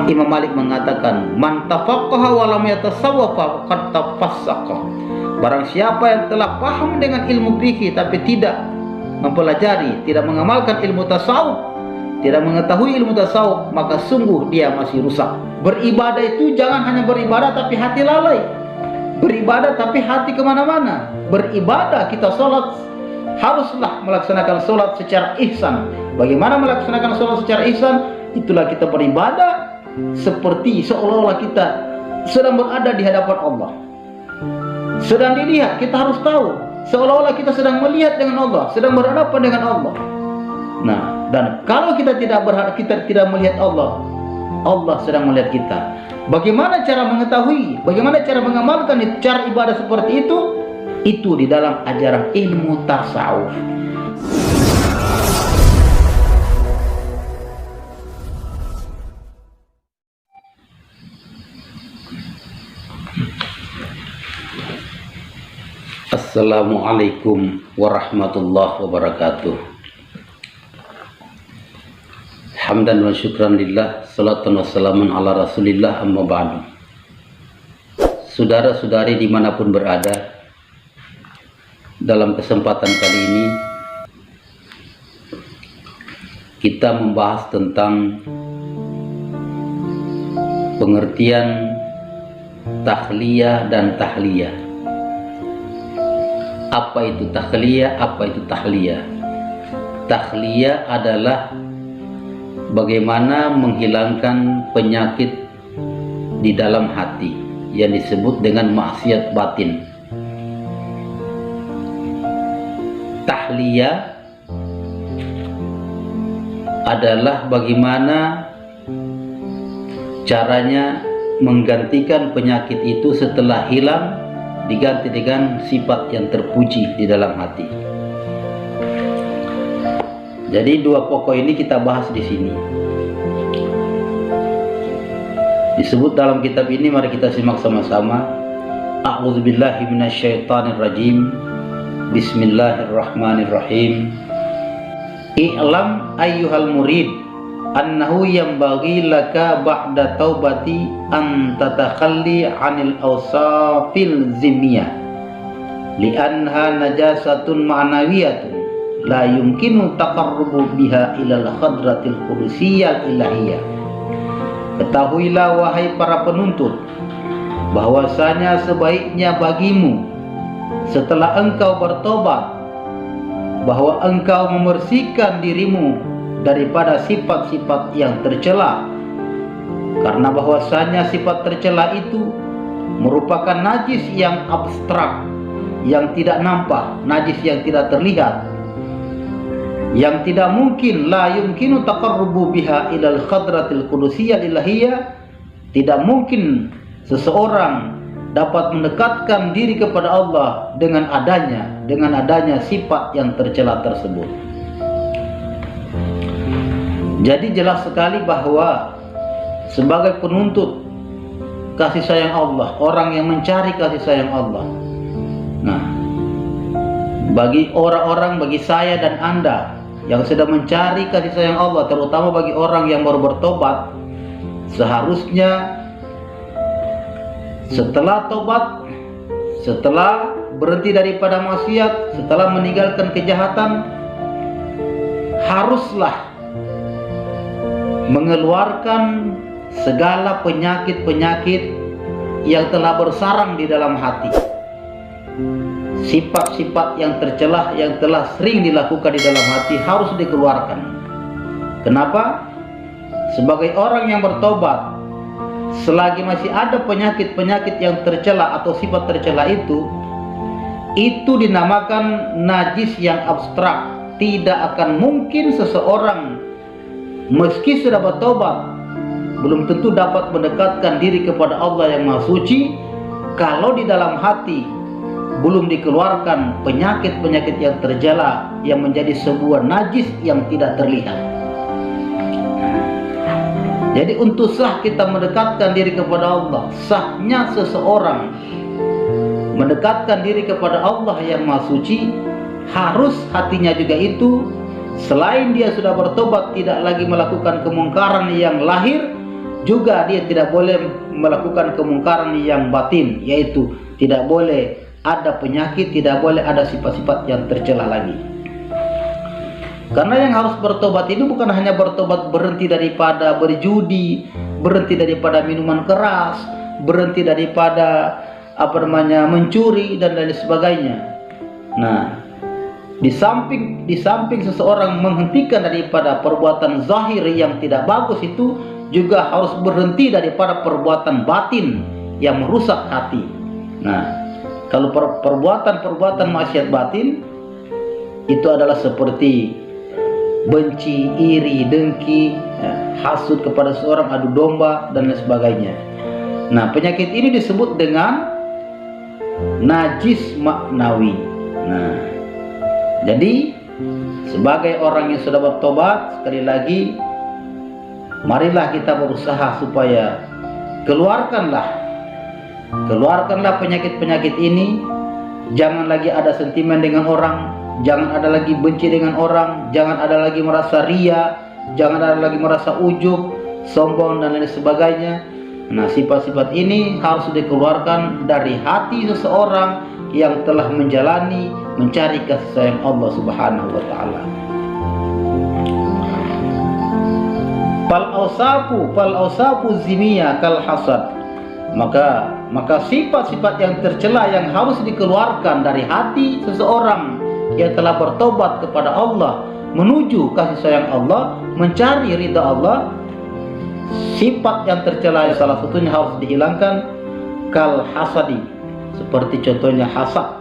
Imam Malik mengatakan, man tafaqqaha wa lam yatasawwaf faqad tafassaqa. Barang siapa yang telah paham dengan ilmu fikih tapi tidak mempelajari, tidak mengamalkan ilmu tasawuf, tidak mengetahui ilmu tasawuf, maka sungguh dia masih rusak. Beribadah itu jangan hanya beribadah tapi hati lalai. Beribadah tapi hati kemana-mana. Beribadah, kita sholat, haruslah melaksanakan sholat secara ihsan. Bagaimana melaksanakan sholat secara ihsan? Itulah kita beribadah seperti seolah-olah kita sedang berada di hadapan Allah. Sedang dilihat, kita harus tahu seolah-olah kita sedang melihat dengan Allah, sedang berhadapan dengan Allah. Nah, dan kalau kita tidak melihat Allah, Allah sedang melihat kita. Bagaimana cara mengetahui, bagaimana cara mengamalkan cara ibadah seperti itu? Itu di dalam ajaran ilmu tasawuf. Assalamualaikum warahmatullahi wabarakatuh. Hamdan wa syukran lillah, salatan wa salamun ala rasulillah, amma ba'du. Saudara-saudari dimanapun berada, dalam kesempatan kali ini kita membahas tentang pengertian takhliyah dan tahliyah. Apa itu takhliyah? Apa itu tahliyah? Takhliyah adalah bagaimana menghilangkan penyakit di dalam hati yang disebut dengan maksiat batin. Tahliyah adalah bagaimana caranya menggantikan penyakit itu setelah hilang, diganti dengan sifat yang terpuji di dalam hati. Jadi dua pokok ini kita bahas di sini. Disebut dalam kitab ini, mari kita simak sama-sama. A'udzubillahi minasyaitonirrajim. Bismillahirrahmanirrahim. I'lam ayyuhal murid annahu yanbaghi laka ba'da taubati an tatakhalli 'anil awsafil zimiyah li'anha najasatun ma'nawiyatun la yumkinu taqarrubu biha ilal khadratil qudusiyyah ilahiyah. Ketahuilah wahai para penuntut, bahwasanya sebaiknya bagimu setelah engkau bertobat bahwa engkau membersihkan dirimu daripada sifat-sifat yang tercela, karena bahwasanya sifat tercela itu merupakan najis yang abstrak, yang tidak nampak, najis yang tidak terlihat, yang tidak mungkin, la yumkinu taqarrubu biha ilal khadratil qudusiyyah ilahiyah, tidak mungkin seseorang dapat mendekatkan diri kepada Allah dengan adanya sifat yang tercela tersebut. Jadi jelas sekali bahwa sebagai penuntut kasih sayang Allah, orang yang mencari kasih sayang Allah, nah, bagi orang-orang, bagi saya dan Anda yang sedang mencari kasih sayang Allah, terutama bagi orang yang baru bertobat, seharusnya setelah tobat, setelah berhenti daripada maksiat, setelah meninggalkan kejahatan, haruslah mengeluarkan segala penyakit-penyakit yang telah bersarang di dalam hati. Sifat-sifat yang tercelah yang telah sering dilakukan di dalam hati harus dikeluarkan. Kenapa? Sebagai orang yang bertobat, selagi masih ada penyakit-penyakit yang tercela atau sifat tercela itu dinamakan najis yang abstrak. Tidak akan mungkin seseorang meski sudah bertobat belum tentu dapat mendekatkan diri kepada Allah yang Maha Suci kalau di dalam hati belum dikeluarkan penyakit-penyakit yang tercela yang menjadi sebuah najis yang tidak terlihat. Jadi untuk sah kita mendekatkan diri kepada Allah, sahnya seseorang mendekatkan diri kepada Allah yang Maha Suci, harus hatinya juga itu, selain dia sudah bertobat tidak lagi melakukan kemungkaran yang lahir, Juga dia tidak boleh melakukan kemungkaran yang batin, yaitu tidak boleh ada penyakit, tidak boleh ada sifat-sifat yang tercela lagi. Karena yang harus bertobat itu bukan hanya bertobat berhenti daripada berjudi, berhenti daripada minuman keras, berhenti daripada mencuri dan lain sebagainya. Nah, di samping seseorang menghentikan daripada perbuatan zahir yang tidak bagus itu, juga harus berhenti daripada perbuatan batin yang merusak hati. Nah, kalau perbuatan maksiat batin itu adalah seperti benci, iri, dengki, hasud kepada seorang, adu domba dan lain sebagainya. Nah, penyakit ini disebut dengan najis maknawi. Nah, jadi sebagai orang yang sudah bertobat, sekali lagi marilah kita berusaha supaya keluarkanlah penyakit-penyakit ini. Jangan lagi ada sentimen dengan orang, jangan ada lagi benci dengan orang, jangan ada lagi merasa ria, jangan ada lagi merasa ujub, sombong dan lain sebagainya. Nah, sifat-sifat ini harus dikeluarkan dari hati seseorang yang telah mencari kasih sayang Allah Subhanahu wa taala. Fal ausafu zimiyah kal hasad. Maka sifat-sifat yang tercela yang harus dikeluarkan dari hati seseorang yang telah bertobat kepada Allah, menuju kasih sayang Allah, mencari ridha Allah. Sifat yang tercela yang salah satunya harus dihilangkan, kal hasadi, seperti contohnya hasad.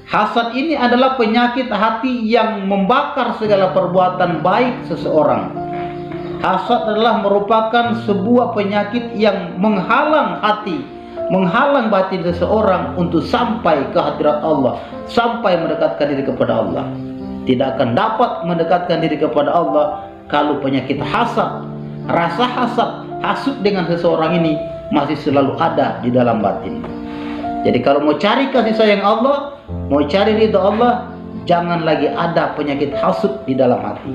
Hasad ini adalah penyakit hati yang membakar segala perbuatan baik seseorang. Hasad adalah merupakan sebuah penyakit yang menghalang hati, menghalang batin seseorang untuk sampai ke hadirat Allah, sampai mendekatkan diri kepada Allah. Tidak akan dapat mendekatkan diri kepada Allah kalau penyakit hasad, rasa hasud dengan seseorang ini masih selalu ada di dalam batin. Jadi kalau mau cari kasih sayang Allah, mau cari ridha Allah, jangan lagi ada penyakit hasud di dalam hati.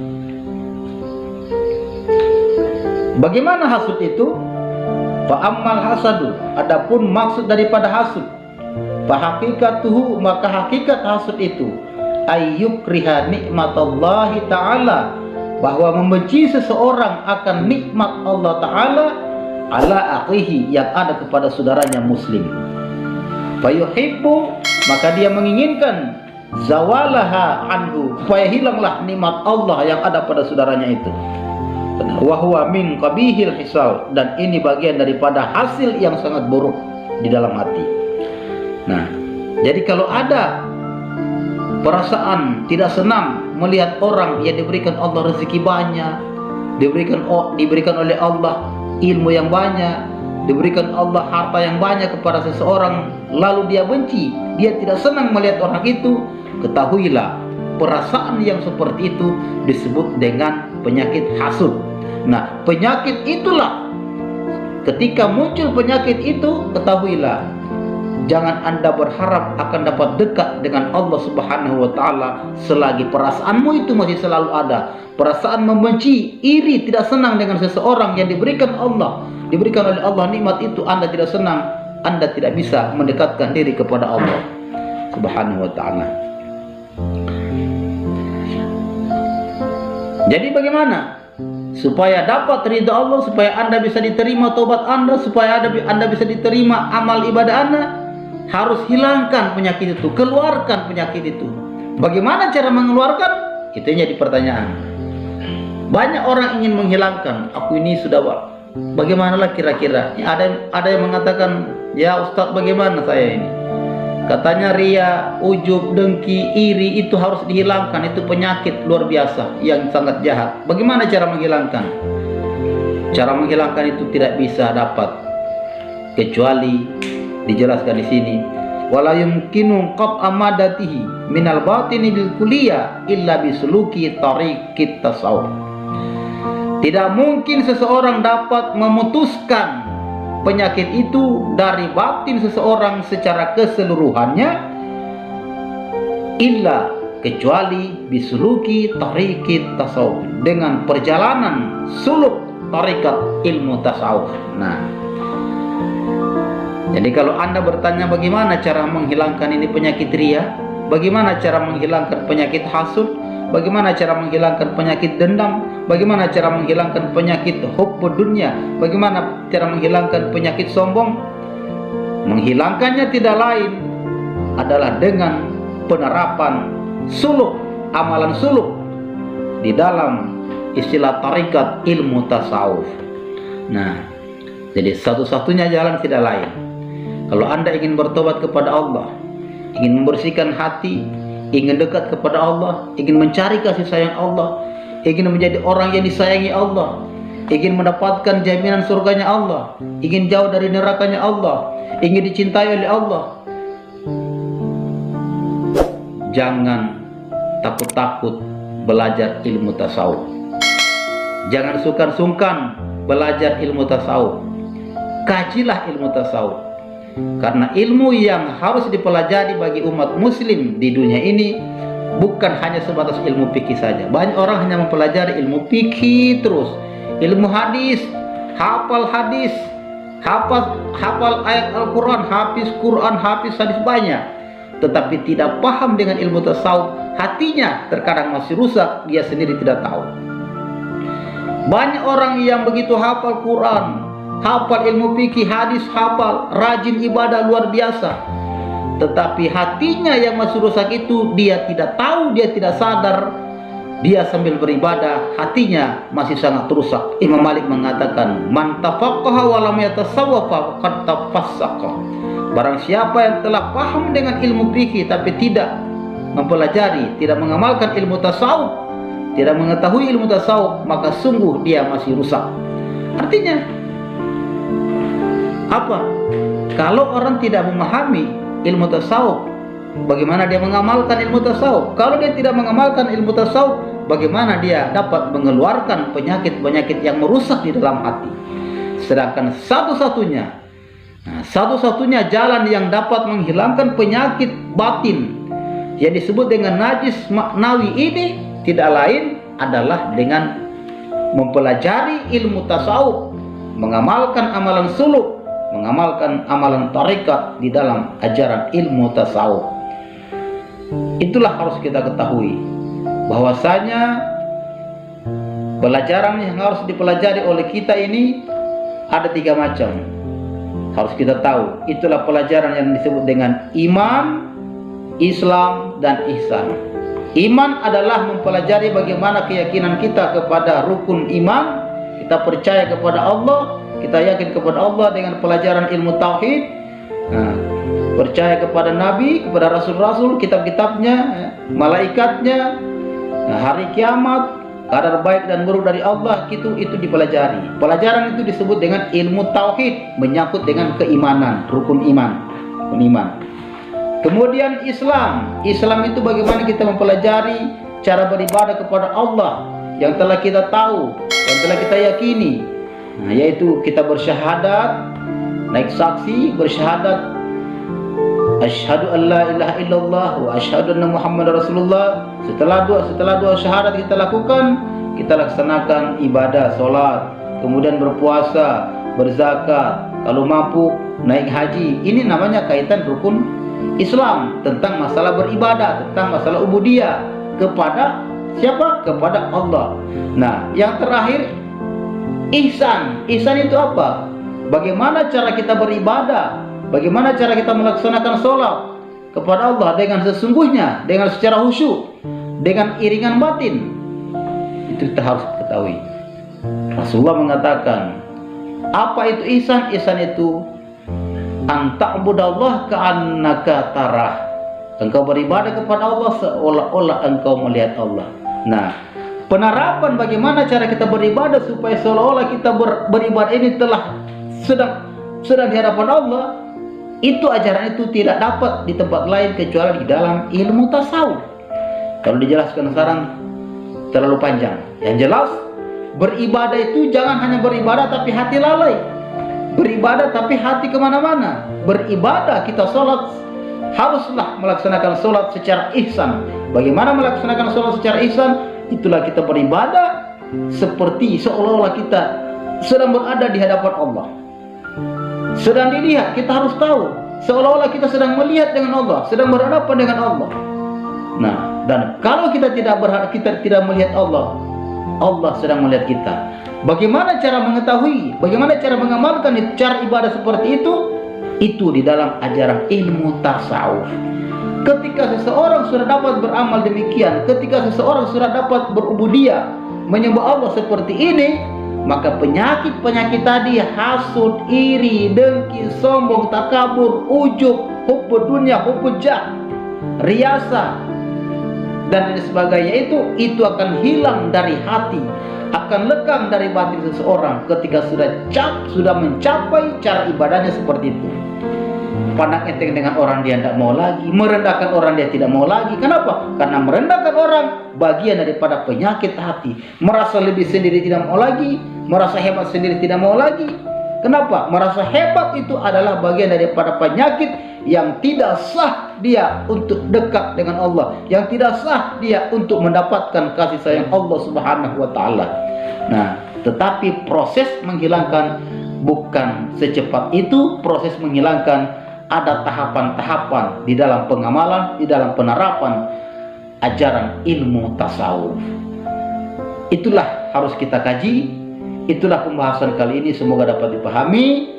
Bagaimana hasud itu? Fa'ammal hasadu, adapun maksud daripada hasud, fahakikatuhu, maka hakikat hasud itu ayyukriha nikmatallahi ta'ala, bahwa membenci seseorang akan nikmat Allah Ta'ala ala akhihi, yang ada kepada saudaranya muslim. Fayuhibbu, maka dia menginginkan zawalaha anhu, supaya hilanglah nikmat Allah yang ada pada saudaranya itu. Wa huwa min qabihil hisal, dan ini bagian daripada hasil yang sangat buruk di dalam hati. Nah, jadi kalau ada perasaan tidak senang melihat orang yang diberikan Allah rezeki banyak, diberikan oleh Allah ilmu yang banyak, diberikan Allah harta yang banyak kepada seseorang, lalu dia benci, dia tidak senang melihat orang itu, ketahuilah perasaan yang seperti itu disebut dengan penyakit hasud. Nah, penyakit itulah, ketika muncul penyakit itu, ketahuilah jangan Anda berharap akan dapat dekat dengan Allah Subhanahu wa taala selagi perasaanmu itu masih selalu ada. Perasaan membenci, iri, tidak senang dengan seseorang yang diberikan oleh Allah nikmat itu, Anda tidak senang, Anda tidak bisa mendekatkan diri kepada Allah Subhanahu wa taala. Jadi bagaimana supaya dapat ridha Allah, supaya Anda bisa diterima tobat Anda, supaya Anda bisa diterima amal ibadah Anda? Harus hilangkan penyakit itu, keluarkan penyakit itu. Bagaimana cara mengeluarkan? Itu yang jadi pertanyaan. Banyak orang ingin menghilangkan, aku ini sudah bagaimanalah kira-kira? Ada yang mengatakan, ya Ustadz, bagaimana saya ini? Katanya ria, ujub, dengki, iri itu harus dihilangkan. Itu penyakit luar biasa yang sangat jahat. Bagaimana cara menghilangkan? Cara menghilangkan itu tidak bisa dapat kecuali dijelaskan di sini. Wala yumkinu qat'a madatihi minal batini bil kulliyah illa bisuluki tariqit tasawuf. Tidak mungkin seseorang dapat memutuskan penyakit itu dari batin seseorang secara keseluruhannya illa, kecuali bisuluki tariqit tasawuf, dengan perjalanan suluk tarikat ilmu tasawuf. Nah, jadi kalau Anda bertanya bagaimana cara menghilangkan ini penyakit ria, bagaimana cara menghilangkan penyakit hasud, bagaimana cara menghilangkan penyakit dendam, bagaimana cara menghilangkan penyakit hubbud dunya, bagaimana cara menghilangkan penyakit sombong, menghilangkannya tidak lain adalah dengan penerapan suluk, amalan suluk di dalam istilah tarikat ilmu tasawuf. Nah, jadi satu-satunya jalan tidak lain. Kalau Anda ingin bertobat kepada Allah, ingin membersihkan hati, ingin dekat kepada Allah, ingin mencari kasih sayang Allah, ingin menjadi orang yang disayangi Allah, ingin mendapatkan jaminan surganya Allah, ingin jauh dari nerakanya Allah, ingin dicintai oleh Allah, jangan takut-takut belajar ilmu tasawuf. Jangan sungkan-sungkan belajar ilmu tasawuf. Kajilah ilmu tasawuf. Karena ilmu yang harus dipelajari bagi umat muslim di dunia ini bukan hanya sebatas ilmu fikih saja. Banyak orang hanya mempelajari ilmu fikih terus, ilmu hadis, hafal hadis, hafal ayat Al-Quran, hafiz Quran, hafiz hadis banyak, tetapi tidak paham dengan ilmu tasawuf. Hatinya terkadang masih rusak, dia sendiri tidak tahu. Banyak orang yang begitu hafal Quran, hafal ilmu fikih, hadis hafal, rajin ibadah luar biasa, tetapi hatinya yang masih rusak itu dia tidak tahu, dia tidak sadar. Dia sambil beribadah, hatinya masih sangat rusak. Imam Malik mengatakan, man tafaqqaha wa lam yatasawwafa faqad tafassaqa. Barang siapa yang telah paham dengan ilmu fikih tapi tidak mempelajari, tidak mengamalkan ilmu tasawuf, tidak mengetahui ilmu tasawuf, maka sungguh dia masih rusak. Artinya apa? Kalau orang tidak memahami ilmu tasawuf, bagaimana dia mengamalkan ilmu tasawuf? Kalau dia tidak mengamalkan ilmu tasawuf, bagaimana dia dapat mengeluarkan penyakit-penyakit yang merusak di dalam hati? Sedangkan satu-satunya jalan yang dapat menghilangkan penyakit batin yang disebut dengan najis maknawi ini tidak lain adalah dengan mempelajari ilmu tasawuf, mengamalkan amalan suluk, mengamalkan amalan tarikat di dalam ajaran ilmu tasawuf. Itulah harus kita ketahui, bahwasanya pelajaran yang harus dipelajari oleh kita ini ada 3 macam. Harus kita tahu, itulah pelajaran yang disebut dengan iman, Islam, dan ihsan. Iman adalah mempelajari bagaimana keyakinan kita kepada rukun iman. Kita percaya kepada Allah, kita yakin kepada Allah dengan pelajaran ilmu tauhid, percaya kepada Nabi, kepada Rasul-Rasul, kitab-kitabnya, malaikatnya, hari kiamat, kadar baik dan buruk dari Allah, itu dipelajari. Pelajaran itu disebut dengan ilmu tauhid, menyangkut dengan keimanan, rukun iman. Kemudian Islam itu bagaimana kita mempelajari cara beribadah kepada Allah yang telah kita tahu, yang telah kita yakini, yaitu kita bersyahadat, naik saksi, bersyahadat asyhadu an la ilaha illallah wa asyhadu anna muhammadar rasulullah. Setelah dua syahadat kita lakukan, kita laksanakan ibadah salat, kemudian berpuasa, berzakat, kalau mampu naik haji. Ini namanya kaitan rukun Islam, tentang masalah beribadah, tentang masalah ubudiyah kepada siapa? Kepada Allah. Nah, yang terakhir ihsan. Ihsan itu apa? Bagaimana cara kita beribadah? Bagaimana cara kita melaksanakan sholat kepada Allah dengan sesungguhnya, dengan secara khusyuk, dengan iringan batin? Itu kita harus ketahui. Rasulullah mengatakan, apa itu ihsan? Ihsan itu an ta'budallah ka'annaka tarah. Engkau beribadah kepada Allah seolah-olah engkau melihat Allah. Nah, penerapan bagaimana cara kita beribadah supaya seolah-olah kita beribadah ini telah sedang di hadapan Allah, itu ajaran itu tidak dapat di tempat lain kecuali di dalam ilmu tasawuf. Kalau dijelaskan sekarang terlalu panjang. Yang jelas, beribadah itu jangan hanya beribadah tapi hati lalai. Beribadah tapi hati kemana-mana. Beribadah, kita sholat, haruslah melaksanakan sholat secara ihsan. Bagaimana melaksanakan sholat secara ihsan? Itulah kita beribadah seperti seolah-olah kita sedang berada di hadapan Allah, sedang dilihat. Kita harus tahu, seolah-olah kita sedang melihat dengan Allah, sedang berhadapan dengan Allah. Nah, dan kalau kita tidak melihat Allah, Allah sedang melihat kita. Bagaimana cara mengetahui, bagaimana cara mengamalkan cara ibadah seperti itu? Itu di dalam ajaran ilmu tasawuf. Ketika seseorang sudah dapat beramal demikian, ketika seseorang sudah dapat berubudiyah, menyembah Allah seperti ini, maka penyakit-penyakit tadi, hasud, iri, dengki, sombong, takabur, ujub, hubbud dunya, hubbud jah, riasa, dan lain sebagainya, itu akan hilang dari hati, akan lekang dari batin seseorang ketika sudah mencapai cara ibadahnya seperti itu. Pandang enteng dengan orang dia tidak mau lagi, merendahkan orang dia tidak mau lagi. Kenapa? Karena merendahkan orang bagian daripada penyakit hati. Merasa lebih sendiri tidak mau lagi, merasa hebat sendiri tidak mau lagi. Kenapa? Merasa hebat itu adalah bagian daripada penyakit yang tidak sah dia untuk dekat dengan Allah, yang tidak sah dia untuk mendapatkan kasih sayang Allah Subhanahu wa taala. Nah, tetapi proses menghilangkan bukan secepat itu. Proses menghilangkan ada tahapan-tahapan di dalam pengamalan, di dalam penerapan ajaran ilmu tasawuf. Itulah harus kita kaji. Itulah pembahasan kali ini, semoga dapat dipahami.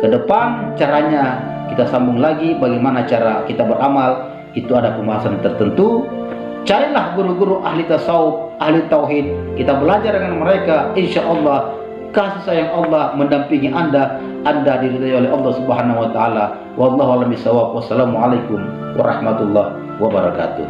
Ke depan caranya kita sambung lagi, bagaimana cara kita beramal, itu ada pembahasan tertentu. Carilah guru-guru ahli tasawuf, ahli tauhid, kita belajar dengan mereka. Insya Allah kasih sayang Allah mendampingi Anda diridhai oleh Allah Subhanahu wa taala. Wallahu a'lam bishawab. Wassalamualaikum warahmatullahi wabarakatuh.